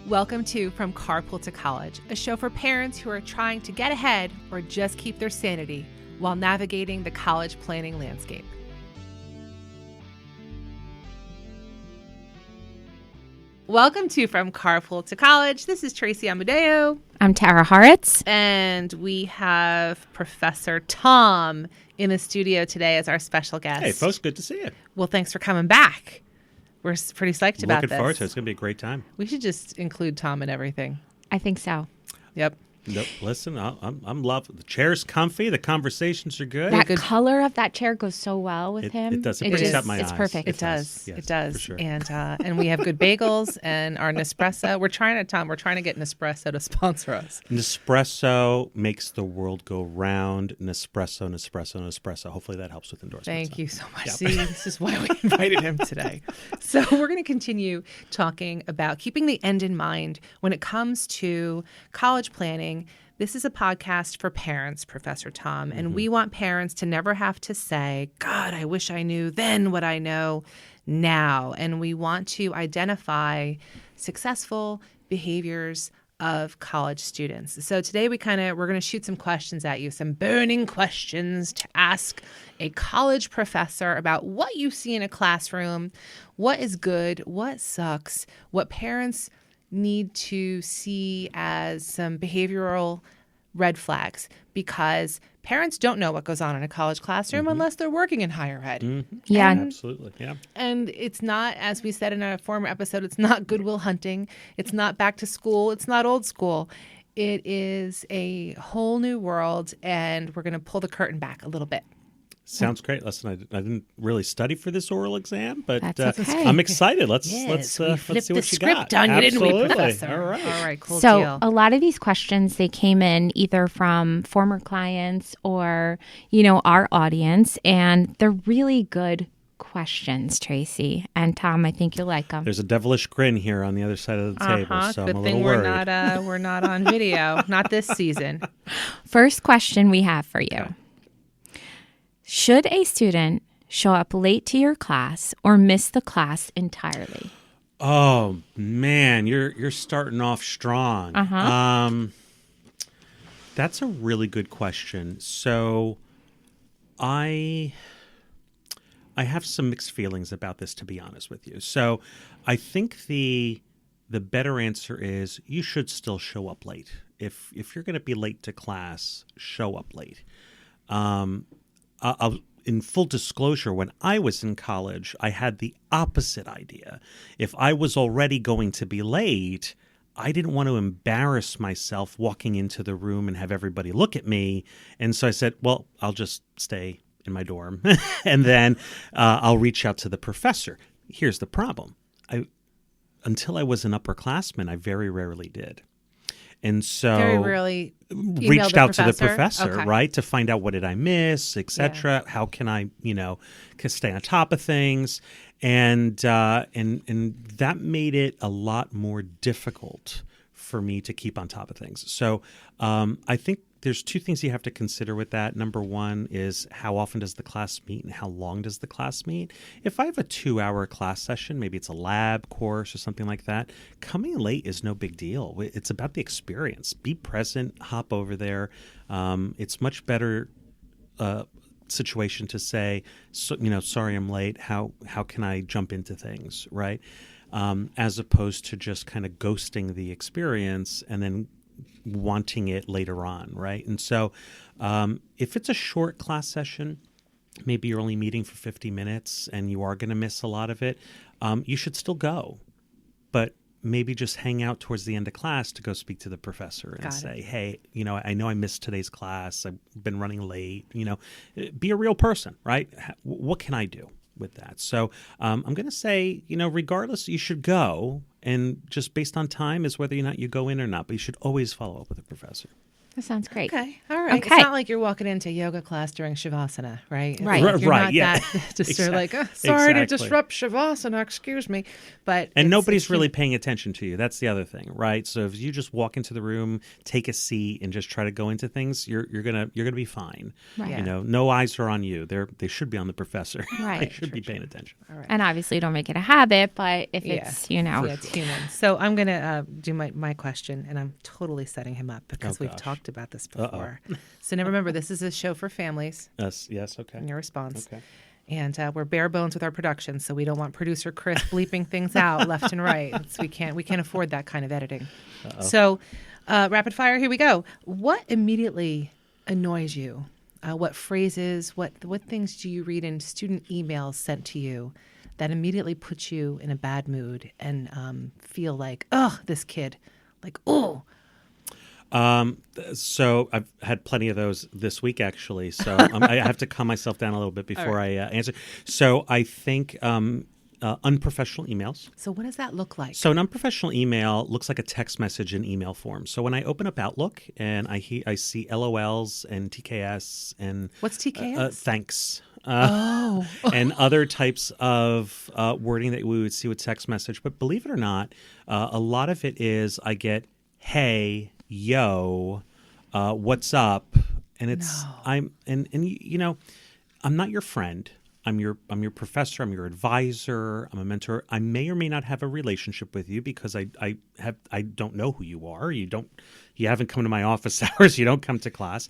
Welcome to From Carpool to College, a show for parents who are trying to get ahead or just keep their sanity while navigating the college planning landscape. Welcome to From Carpool to College. This is Tracy Amadeo. I'm Tara Horitz. And we have Professor Tom in the studio today as our special guest. Hey, folks, good to see you. Well, thanks for coming back. We're pretty psyched about this. Looking forward to it. It's going to be a great time. We should just include Tom in everything. I think so. Yep. Nope. Listen, I'm loving the chair's comfy. The conversations are good. That color of that chair goes so well with him. It does. It brings out my eyes. It's perfect. It does. Yes, it does. for sure. And we have good bagels and our Nespresso. We're trying to get Nespresso to sponsor us. Nespresso makes the world go round. Nespresso. Hopefully that helps with endorsements. Thank you so much. Yep. See, this is why we invited him today. So we're going to continue talking about keeping the end in mind when it comes to college planning. This is a podcast for parents, Professor Tom, and we want parents to never have to say, God, I wish I knew then what I know now. And we want to identify successful behaviors of college students. So today we're going to shoot some questions at you, some burning questions to ask a college professor about what you see in a classroom, what is good, what sucks, what parents need to see as some behavioral red flags, because parents don't know what goes on in a college classroom unless they're working in higher ed. Yeah, absolutely. Yeah. And it's not, as we said in a former episode, it's not Goodwill Hunting. It's not back to school. It's not old school. It is a whole new world, and we're going to pull the curtain back a little bit. Sounds great. Listen, I didn't really study for this oral exam, but That's okay. I'm excited. Let's we see what flipped you the got. script on you, didn't we, Professor? All right, cool So deal. a lot of these questions, they came in either from former clients or, our audience, and they're really good questions, Tracy. And Tom, I think you'll like them. There's a devilish grin here on the other side of the table, so Good I'm a thing little worried. we're not on video, not this season. First question we have for you. Should a student show up late to your class or miss the class entirely? Oh man, you're starting off strong. That's a really good question. So, I have some mixed feelings about this, to be honest with you. So, I think the better answer is you should still show up late. If you're going to be late to class, show up late. In full disclosure, when I was in college, I had the opposite idea. If I was already going to be late, I didn't want to embarrass myself walking into the room and have everybody look at me. And so I said, well, I'll just stay in my dorm and then I'll reach out to the professor. Here's the problem. Until I was an upperclassman, I very rarely did. And so Very rarely reached out to the professor, okay. right, to find out what did I miss, etc. Yeah. How can I, stay on top of things, and that made it a lot more difficult for me to keep on top of things. So I think there's two things you have to consider with that. Number one is how often does the class meet and how long does the class meet? If I have a 2-hour class session, maybe it's a lab course or something like that, coming late is no big deal. It's about the experience. Be present, hop over there. It's much better situation to say, sorry I'm late. How can I jump into things, right? As opposed to just kind of ghosting the experience and then wanting it later on, right? And so if it's a short class session, maybe you're only meeting for 50 minutes and you are going to miss a lot of it, you should still go. But maybe just hang out towards the end of class to go speak to the professor and say, hey, I know I missed today's class. I've been running late. Be a real person, right? What can I do with that? So I'm going to say, regardless, you should go. And just based on time is whether or not you go in or not. But you should always follow up with a professor. That sounds great. Okay. All right. Okay. It's not like you're walking into yoga class during Shavasana, right? Right. Like you're Right, not yeah. that just sort of like, sorry to Exactly. disrupt Shavasana, excuse me. But And it's nobody's really paying attention to you. That's the other thing, right? So if you just walk into the room, take a seat, and just try to go into things, you're gonna be fine. Right. Yeah. You know, no eyes are on you. They should be on the professor. Right. They should be paying attention. All right. And obviously, don't make it a habit, but if Yeah. it's, you know. Yeah, it's human. So I'm going to do my question, and I'm totally setting him up because we've gosh. talked about this before. So now remember, this is a show for families. Yes. Okay. And your response. Okay. And we're bare bones with our production, so we don't want producer Chris bleeping things out left and right. We can't afford that kind of editing. So, rapid fire. Here we go. What immediately annoys you? What phrases? What things do you read in student emails sent to you that immediately put you in a bad mood and feel like, oh, this kid, like, oh. So I've had plenty of those this week, actually. So I have to calm myself down a little bit before I answer. So I think unprofessional emails. So what does that look like? So an unprofessional email looks like a text message in email form. So when I open up Outlook and I see LOLs and TKS and What's TKS? Thanks. Oh. And other types of wording that we would see with text message. But believe it or not, a lot of it is I get, hey, yo, what's up? And it's I'm not your friend. I'm your professor. I'm your advisor. I'm a mentor. I may or may not have a relationship with you because I don't know who you are. You haven't come to my office hours. You don't come to class.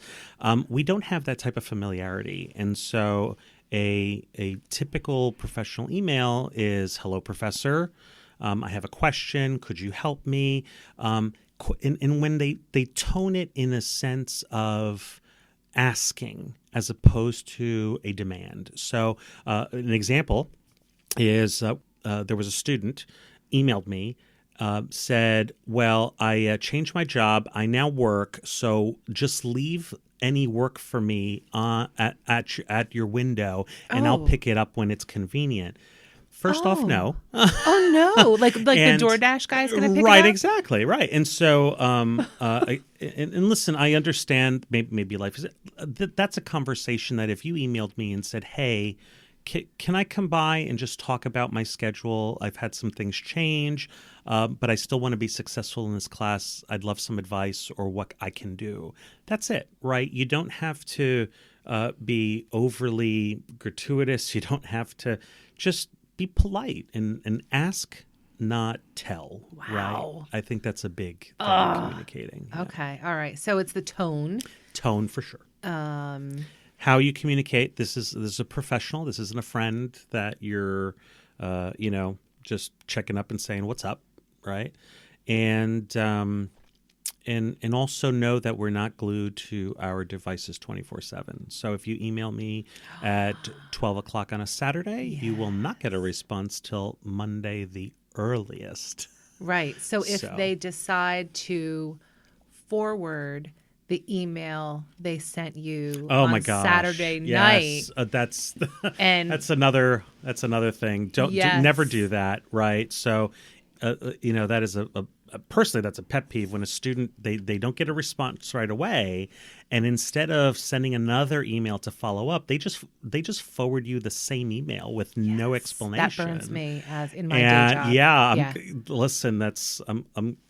We don't have that type of familiarity, and so a typical professional email is, "Hello, professor. I have a question. Could you help me?" And when they tone it in a sense of asking as opposed to a demand. So an example is there was a student emailed me, said, well, I changed my job. I now work. So just leave any work for me at your window and I'll pick it up when it's convenient. First off, no. Oh no! Like the DoorDash guy's going to pick it up? Right, exactly, right. And so, and listen, I understand. Maybe life is that's a conversation that if you emailed me and said, "Hey, can I come by and just talk about my schedule? I've had some things change, but I still want to be successful in this class. I'd love some advice or what I can do." That's it, right? You don't have to be overly gratuitous. You don't have to just be polite and ask, not tell. Wow. Right? I think that's a big thing in communicating. Yeah. Okay. All right. So it's the tone. Tone for sure. How you communicate. This is a professional. This isn't a friend that you're, just checking up and saying what's up, right? And also know that we're not glued to our devices 24/7. So if you email me at 12 o'clock on a Saturday, you will not get a response till Monday the earliest. Right. So if they decide to forward the email they sent you on Saturday night. That's and that's another thing. Never do that, right? So that is personally, that's a pet peeve when a student, they don't get a response right away, and instead of sending another email to follow up, they just forward you the same email with no explanation. That burns me as in my day job. Listen, that's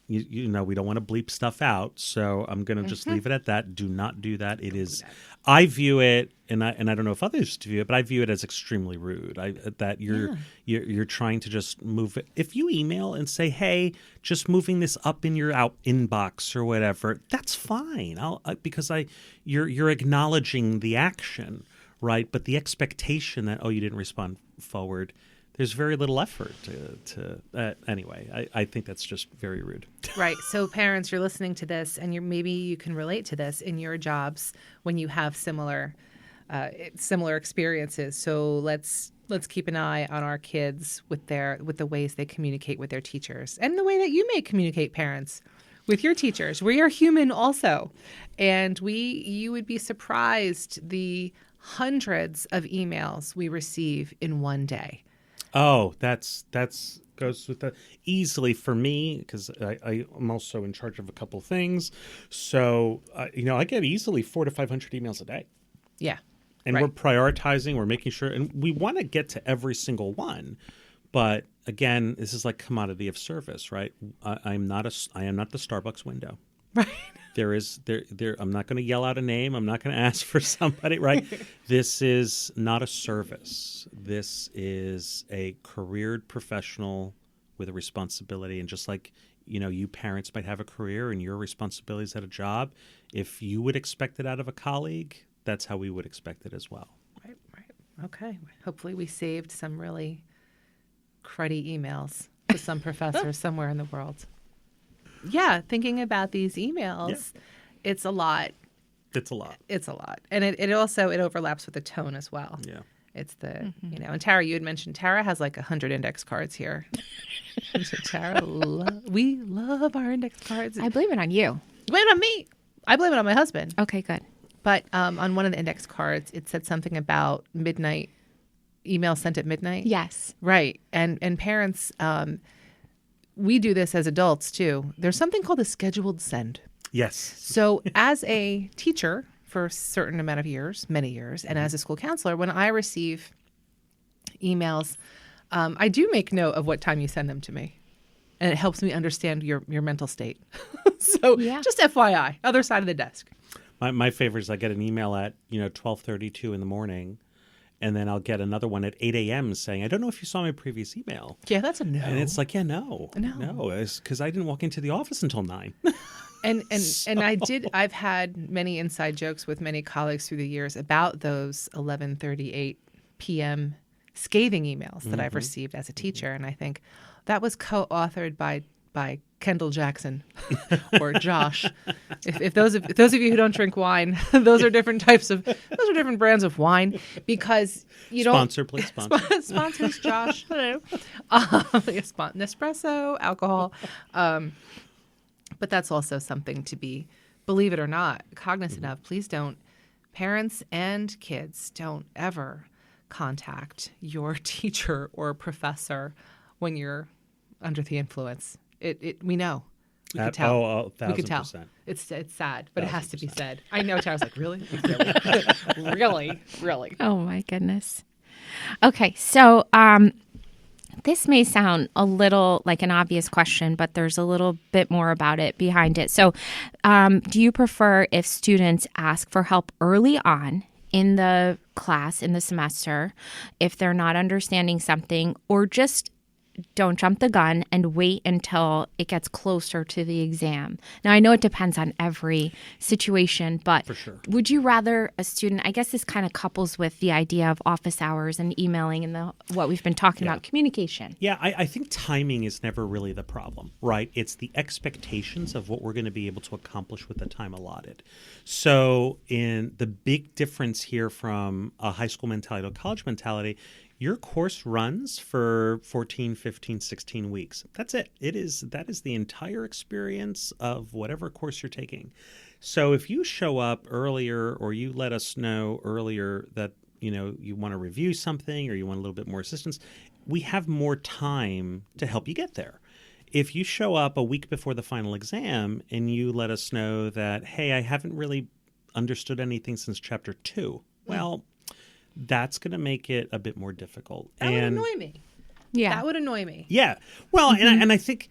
we don't want to bleep stuff out, so I'm going to just leave it at that. Do not do that. It is. I view it, and I don't know if others view it, but I view it as extremely rude. That you're trying to just move it. If you email and say, "Hey, just moving this up in your inbox or whatever," that's fine. Because you're acknowledging the action, right? But the expectation that you didn't respond forward. There's very little effort to anyway. I think that's just very rude. Right. So parents, you're listening to this, and maybe you can relate to this in your jobs when you have similar experiences. So let's keep an eye on our kids with the ways they communicate with their teachers, and the way that you may communicate, parents, with your teachers. We are human also, and you would be surprised the hundreds of emails we receive in one day. Oh, that's goes with the easily for me because I'm also in charge of a couple things. So I get easily 400 to 500 emails a day, Yeah. and Right. we're prioritizing. We're making sure, and we want to get to every single one. But again, this is like commodity of service, right? I am not the Starbucks window. Right. I'm not going to yell out a name. I'm not going to ask for somebody, right? This is not a service. This is a careered professional with a responsibility. And just like, you parents might have a career and your responsibilities at a job, if you would expect it out of a colleague, that's how we would expect it as well. Right. Okay. Hopefully we saved some really cruddy emails to some professors somewhere in the world. Yeah, thinking about these emails, it's a lot. It's a lot. It's a lot. And it also overlaps with the tone as well. Yeah. It's the, and Tara, you had mentioned Tara has like 100 index cards here. And so Tara, we love our index cards. I blame it on you. Blame it on me. I blame it on my husband. Okay, good. But on one of the index cards, it said something about midnight, email sent at midnight. Yes. Right. And parents, we do this as adults too. There's something called a scheduled send. Yes. So as a teacher for a certain amount of years, many years, and as a school counselor, when I receive emails, I do make note of what time you send them to me. And it helps me understand your mental state. So just FYI, other side of the desk. My favorite is I get an email at 12:32 in the morning, and then I'll get another one at 8 a.m. saying, I don't know if you saw my previous email. Yeah, that's a no. And it's like, no. It's because I didn't walk into the office until 9. And I've had many inside jokes with many colleagues through the years about those 11:38 p.m. scathing emails that I've received as a teacher. And I think that was co-authored by Kendall Jackson or Josh. If those of you who don't drink wine, those are different brands of wine because you don't sponsor, please sponsor. Sponsors Josh. Hello. Nespresso, alcohol. But that's also something to be, believe it or not, cognizant of. Please don't, parents and kids, don't ever contact your teacher or professor when you're under the influence. We know. We could tell. 1,000%. We could tell. It's sad, but 1,000%. It has to be said. I know. Tara's like, really? Really? Oh my goodness. Okay, so this may sound a little like an obvious question, but there's a little bit more about it behind it. So, do you prefer if students ask for help early on in the class, in the semester, if they're not understanding something, or just don't jump the gun and wait until it gets closer to the exam? Now, I know it depends on every situation, but for sure. Would you rather a student, I guess this kind of couples with the idea of office hours and emailing and what we've been talking about, communication. Yeah, I think timing is never really the problem, right? It's the expectations of what we're going to be able to accomplish with the time allotted. So in the big difference here from a high school mentality to a college mentality, your course runs for 14, 15, 16 weeks. That's it. That is the entire experience of whatever course you're taking. So if you show up earlier or you let us know earlier that you want to review something or you want a little bit more assistance, we have more time to help you get there. If you show up a week before the final exam and you let us know that, hey, I haven't really understood anything since chapter 2, well, that's going to make it a bit more difficult. That would annoy me. Yeah. That would annoy me. Yeah. Well, and I think,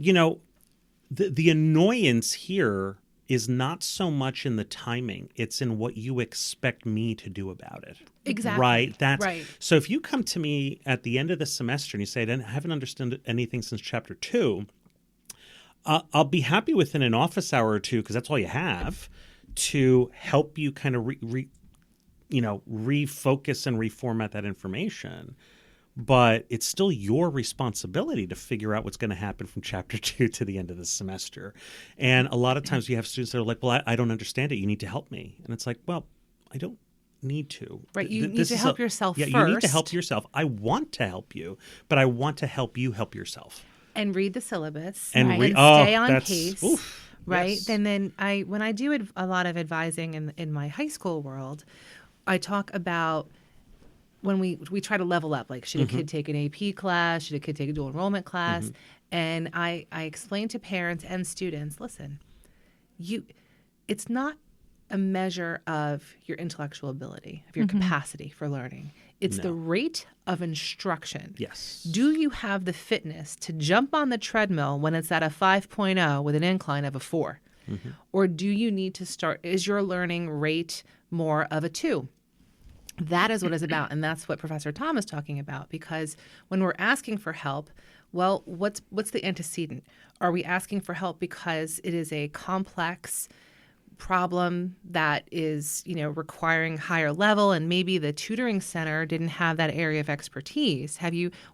the annoyance here is not so much in the timing. It's in what you expect me to do about it. Exactly. Right? Right. So if you come to me at the end of the semester and you say, I haven't understood anything since chapter 2, I'll be happy within an office hour or two, because that's all you have, to help you kind of refocus and reformat that information. But it's still your responsibility to figure out what's going to happen from chapter 2 to the end of the semester. And a lot of times you have students that are like, well, I don't understand it. You need to help me. And it's like, well, I don't need to. Right. You need to help yourself first. Yeah, you need to help yourself. I want to help you, but I want to help you help yourself. And read the syllabus. And stay on pace. Oof, right. Yes. And then when I do a lot of advising in my high school world, I talk about when we try to level up, like, should a kid take an AP class? Should a kid take a dual enrollment class? And I explain to parents and students, listen, it's not a measure of your intellectual ability, of your capacity for learning. It's the rate of instruction. Yes. Do you have the fitness to jump on the treadmill when it's at a 5.0 with an incline of a 4? Or do you need to start, is your learning rate more of a 2? That is what it's about. And that's what Professor Tom is talking about. Because when we're asking for help, well, what's the antecedent? Are we asking for help because it is a complex problem that is, requiring higher level, and maybe the tutoring center didn't have that area of expertise?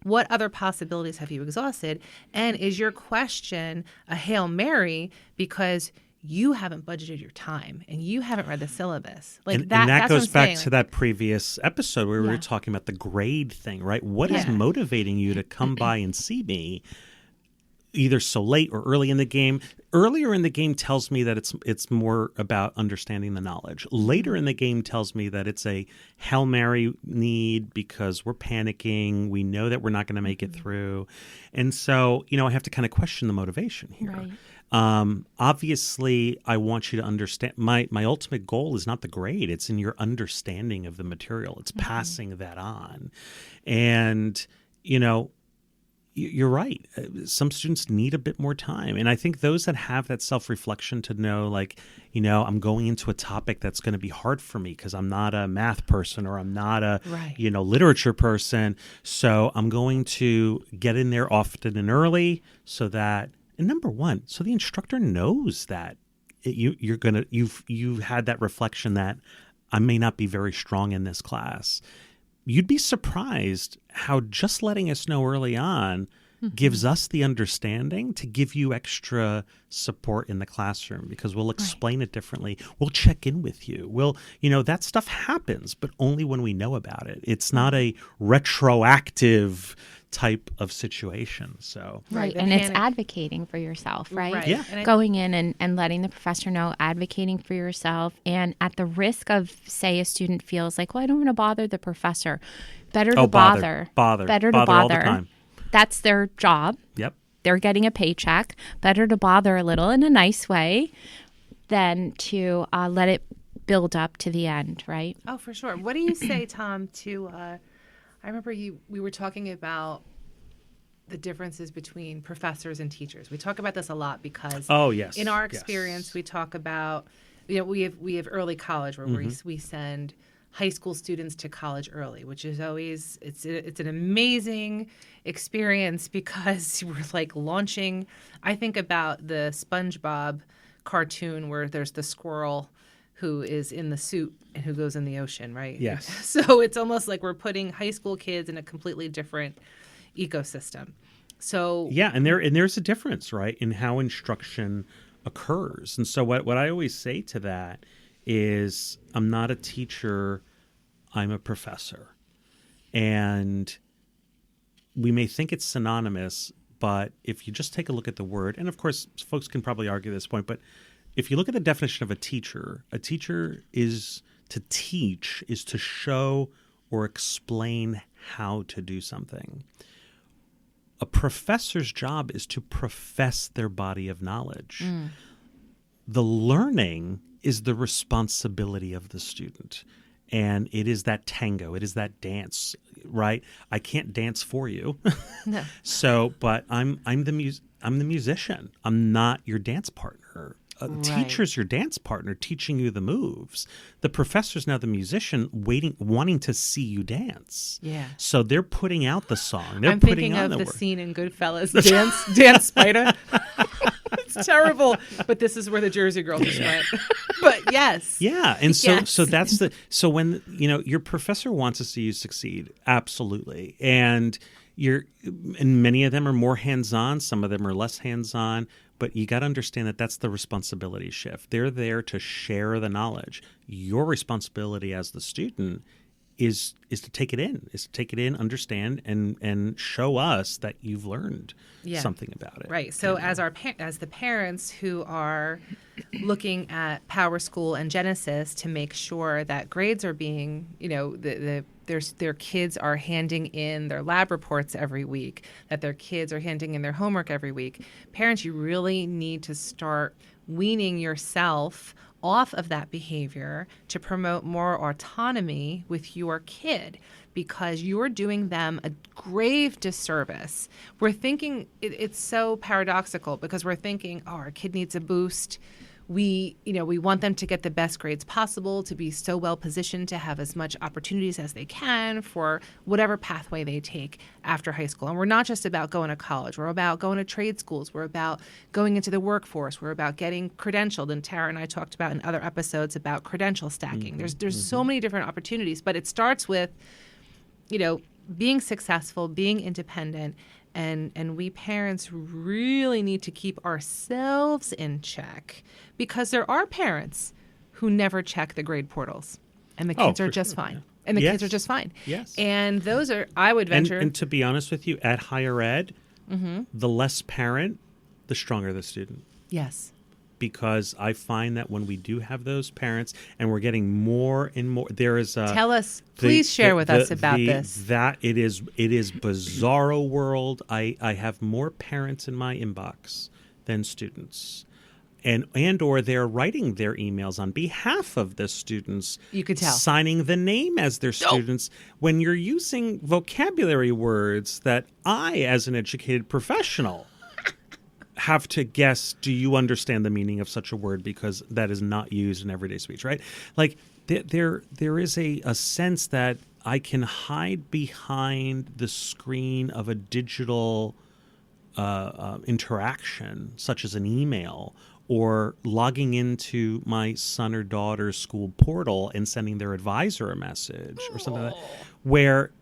What other possibilities have you exhausted? And is your question a Hail Mary because you haven't budgeted your time and you haven't read the syllabus? And that goes back to that previous episode where we were talking about the grade thing, right? What is motivating you to come by and see me either so late or early in the game? Earlier in the game tells me that it's more about understanding the knowledge. Later in the game tells me that it's a Hail Mary need because we're panicking. We know that we're not going to make it through. And so, I have to kind of question the motivation here. Right. Obviously, I want you to understand my ultimate goal is not the grade. It's in your understanding of the material. It's passing that on. And, you're right. Some students need a bit more time. And I think those that have that self-reflection to know, like, I'm going into a topic that's going to be hard for me because I'm not a math person or I'm not a, literature person. So I'm going to get in there often and early so that, and number one, so the instructor knows that you've had that reflection that I may not be very strong in this class. You'd be surprised how just letting us know early on gives us the understanding to give you extra support in the classroom because we'll explain it differently. We'll check in with you. That stuff happens, but only when we know about it. It's not a retroactive type of situation. So right. And it's advocating for yourself, right? Yeah. Going in and letting the professor know, advocating for yourself, and at the risk of, say, a student feels like, well, I don't want to bother the professor. Better to bother. Better to bother all the time. That's their job. Yep. They're getting a paycheck. Better to bother a little in a nice way than to let it build up to the end, right? Oh, for sure. What do you say, Tom, to I remember we were talking about the differences between professors and teachers. We talk about this a lot because in our experience, we talk about, we have early college where we send high school students to college early, which is always, it's an amazing experience because we're like launching. I think about the SpongeBob cartoon where there's the squirrel who is in the suit and who goes in the ocean, right? Yes. So it's almost like we're putting high school kids in a completely different ecosystem. So and there's a difference, right, in how instruction occurs. And so what I always say to that is, I'm not a teacher, I'm a professor. And we may think it's synonymous, but if you just take a look at the word, and of course folks can probably argue this point, but if you look at the definition of a teacher is to teach, is to show or explain how to do something. A professor's job is to profess their body of knowledge. The learning is the responsibility of the student. And it is that tango. It is that dance, right? I can't dance for you. No. So, but I'm the musician. I'm not your dance partner. The teacher's your dance partner, teaching you the moves. The professor's now the musician, wanting to see you dance. Yeah. So they're putting out the song. They're I'm putting thinking on of the work. scene in Goodfellas, dance spider. It's terrible, but this is where the Jersey Girl just went. But yes. Yeah, and so that's when your professor wants to see you succeed, absolutely, and many of them are more hands-on, some of them are less hands-on. But you got to understand that that's the responsibility shift. They're there to share the knowledge. Your responsibility as the student is to take it in, understand, and show us that you've learned something about it. Right. So as the parents who are looking at Power School and Genesis to make sure that grades are being, the their kids are handing in their lab reports every week, that their kids are handing in their homework every week. Parents, you really need to start weaning yourself off of that behavior to promote more autonomy with your kid, because you're doing them a grave disservice. We're thinking, it's so paradoxical, because we're thinking, oh, our kid needs a boost. We want them to get the best grades possible, to be so well positioned to have as much opportunities as they can for whatever pathway they take after high school. And we're not just about going to college. We're about going to trade schools. We're about going into the workforce. We're about getting credentialed. And Tara and I talked about in other episodes about credential stacking. There's so many different opportunities, but it starts with, being successful, being independent. And we parents really need to keep ourselves in check, because there are parents who never check the grade portals, and the kids are just fine. Yeah. And the kids are just fine. Yes. And those are, I would venture. And to be honest with you, at higher ed, the less parent, the stronger the student. Yes. Because I find that when we do have those parents, and we're getting more and more, there is a... Tell us, please share with us about this. That it is bizarro world. I have more parents in my inbox than students. And or they're writing their emails on behalf of the students. You could tell. Signing the name as their students. When you're using vocabulary words that I, as an educated professional, have to guess, do you understand the meaning of such a word, because that is not used in everyday speech, right? Like there is a sense that I can hide behind the screen of a digital interaction, such as an email, or logging into my son or daughter's school portal and sending their advisor a message or something like that, where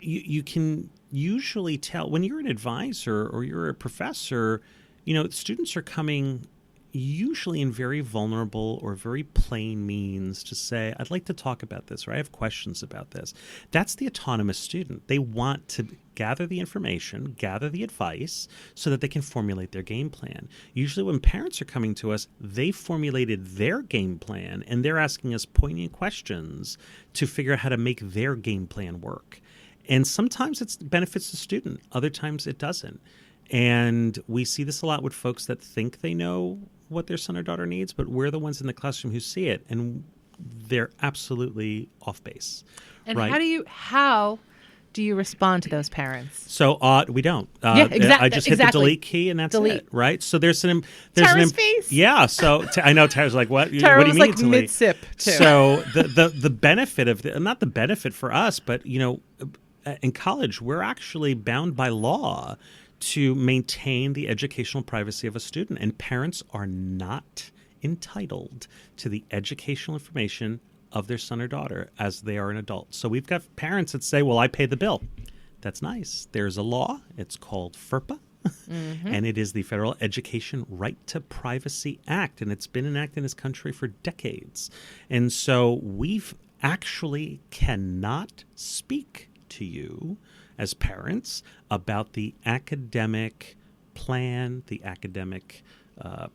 you can usually tell when you're an advisor or you're a professor, students are coming usually in very vulnerable or very plain means to say, I'd like to talk about this, or I have questions about this. That's the autonomous student. They want to gather the information, gather the advice, so that they can formulate their game plan. Usually when parents are coming to us, they formulated their game plan, and they're asking us poignant questions to figure out how to make their game plan work. And sometimes it benefits the student. Other times it doesn't. And we see this a lot with folks that think they know what their son or daughter needs, but we're the ones in the classroom who see it, and they're absolutely off base. And right? how do you respond to those parents? So we don't. Exactly. I just hit the delete key, and that's it. Right. So there's Tara's face. Yeah. So I know Tara's like, what? Tara what do you was mean like mid sip too. So the benefit of not the benefit for us, but in college we're actually bound by law to maintain the educational privacy of a student, and parents are not entitled to the educational information of their son or daughter as they are an adult. So we've got parents that say, well, I pay the bill. That's nice. There's a law. It's called FERPA, and it is the Federal Education Right to Privacy Act, and it's been enacted in this country for decades. And so we've actually cannot speak to you as parents about the academic plan, the academic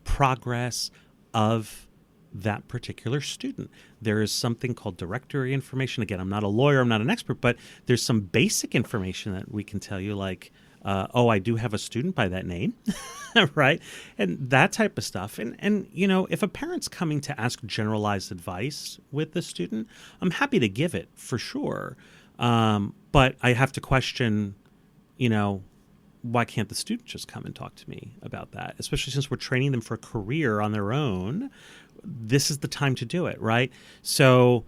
progress of that particular student. There is something called directory information. Again, I'm not a lawyer, I'm not an expert, but there's some basic information that we can tell you, like, I do have a student by that name, right? And that type of stuff. And if a parent's coming to ask generalized advice with the student, I'm happy to give it for sure. But I have to question, why can't the student just come and talk to me about that? Especially since we're training them for a career on their own. This is the time to do it, right? So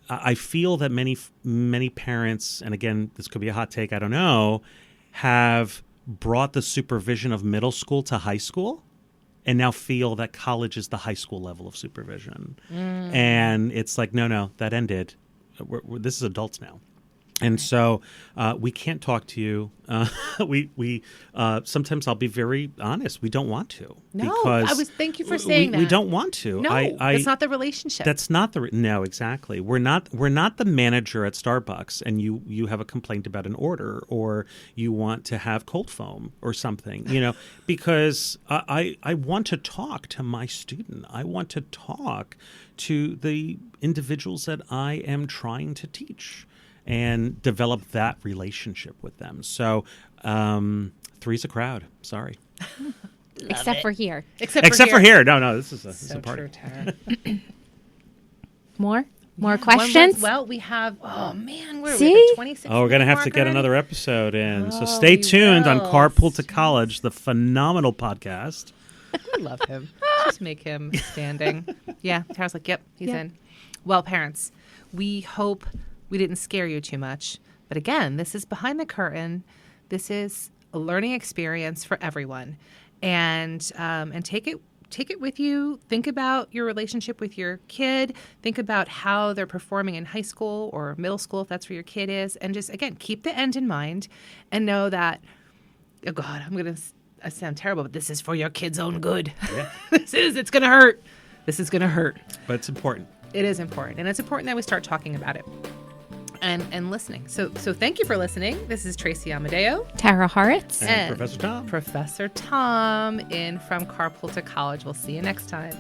I feel that many parents, and again, this could be a hot take, I don't know, have brought the supervision of middle school to high school and now feel that college is the high school level of supervision. And it's like, no, that ended. This is adults now. And so we can't talk to you. We sometimes I'll be very honest. We don't want to. No, because thank you for saying that. We don't want to. No, that's not the relationship. That's not the no, exactly. We're not the manager at Starbucks, and you have a complaint about an order, or you want to have cold foam or something. Because I want to talk to my student. I want to talk to the individuals that I am trying to teach, and develop that relationship with them. So three's a crowd. Sorry. Except for here. Except for here. No, this is a party. True, Tara. More questions? Well, we have, we're See? at the 26 Oh, we're going to have to get another episode in. So stay tuned on Carpool to College, the phenomenal podcast. I love him. Just make him standing. Yeah, Tara's like, yep, he's in. Well, parents, we hope we didn't scare you too much. But again, this is behind the curtain. This is a learning experience for everyone. And take it with you. Think about your relationship with your kid. Think about how they're performing in high school or middle school, if that's where your kid is. And just, again, keep the end in mind and know that, oh, God, I'm going to sound terrible, but this is for your kid's own good. Yeah. It's going to hurt. This is going to hurt. But it's important. It is important. And it's important that we start talking about it. And listening. So thank you for listening. This is Tracy Amadeo. Tara Horitz. And Professor Tom. Professor Tom in from Carpool to College. We'll see you next time.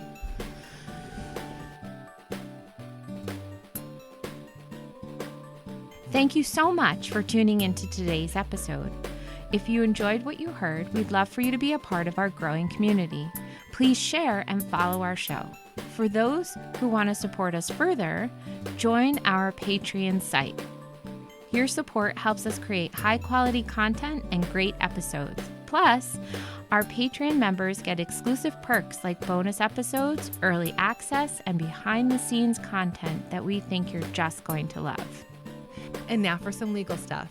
Thank you so much for tuning into today's episode. If you enjoyed what you heard, we'd love for you to be a part of our growing community. Please share and follow our show. For those who want to support us further, join our Patreon site. Your support helps us create high-quality content and great episodes. Plus, our Patreon members get exclusive perks like bonus episodes, early access, and behind-the-scenes content that we think you're just going to love. And now for some legal stuff.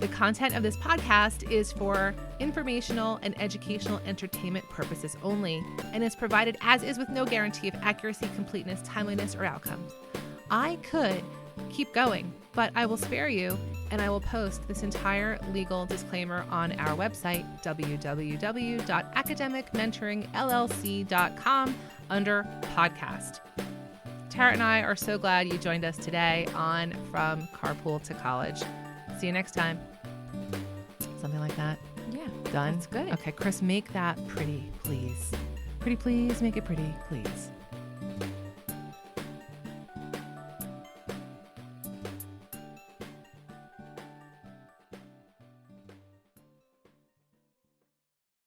The content of this podcast is for informational and educational entertainment purposes only, and is provided as is with no guarantee of accuracy, completeness, timeliness, or outcomes. I could keep going, but I will spare you, and I will post this entire legal disclaimer on our website, www.academicmentoringllc.com, under podcast. Tara and I are so glad you joined us today on From Carpool to College. See you next time. Something like that. Yeah. Done? That's good. Okay, Chris, make that pretty, please. Pretty, please. Make it pretty, please.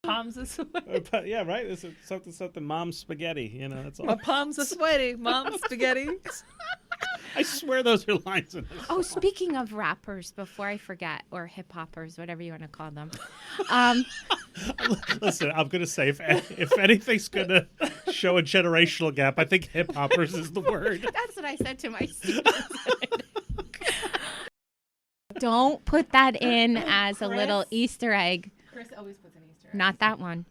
Palms are sweaty. Yeah, right? This is something mom's spaghetti. That's all. My palms are sweaty. Mom's spaghetti. I swear those are lines in this. Oh, speaking of rappers, before I forget, or hip-hoppers, whatever you want to call them. Listen, I'm going to say, if anything's going to show a generational gap, I think hip-hoppers is the word. That's what I said to my students. Don't put that in as a little Easter egg. Chris always puts an Easter egg. Not that one.